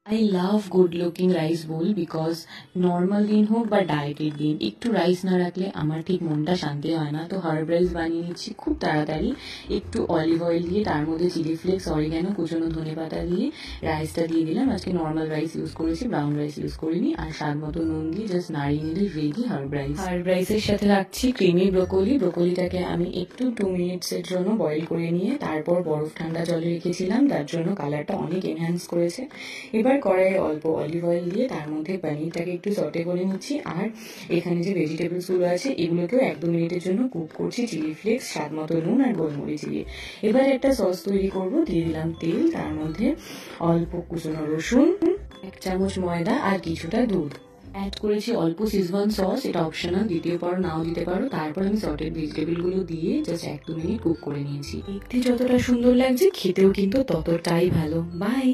I love good looking rice bowl because normal দিন হোক বা ডায়েটের দিন একটু রাইস না রাখলে আমার ঠিক মনটা শান্তি হয় না। তো হার্ব রাইস বানিয়ে নিচ্ছি খুব তাড়াতাড়ি। একটু অলিভ অয়েল দিয়ে তার মধ্যে চিলি ফ্লেক্স, অরিগ্যানো, কুচনো ধনেপাতা দিয়ে রাইসটা দিয়ে দিলাম। আজকে নর্মাল রাইস ইউজ করেছি, ব্রাউন রাইস ইউজ করিনি। আর স্বাদ মতো নুন দিয়ে জাস্ট নাড়িয়ে নিলে রেডি হার্ব রাইস। হার্ব রাইসের সাথে রাখছি ক্রিমি ব্রোকলি। ব্রোকলিটাকে আমি একটু 2 মিনিটসের জন্য বয়েল করে নিয়ে তারপর বরফ ঠান্ডা জলে রেখেছিলাম, তার জন্য কালারটা অনেক এনহ্যান্স করেছে। এবার কড়াইয়ে অল্প অলিভ অয়েল দিয়ে তার মধ্যে পনিরটাকে একটু সটে করে নিচ্ছি। আর এখানে যে ভেজিটেবলসগুলো আছে এগুলোকেও 1-2 মিনিটের জন্য কুক করছি, চিলি ফ্লেক্স, স্বাদ মতো নুন আর গোলমরিচ দিয়ে। এবার একটা সস তৈরি করব। দিয়ে দিলাম তেল, তার মধ্যে অল্প কুচনো রসুন, 1 চামচ ময়দা আর কিছুটা দুধ। অ্যাড করেছি অল্প সিজওয়ান সস, এটা অপশনাল, দিতে পারো নাও দিতে পারো। তারপর আমি সটেড ভেজিটেবলগুলো দিয়ে জাস্ট 1-2 মিনিট কুক করে নিয়েছি। দেখতে যতটা সুন্দর লাগছে খেতেও কিন্তু ততটাই ভালো। বাই।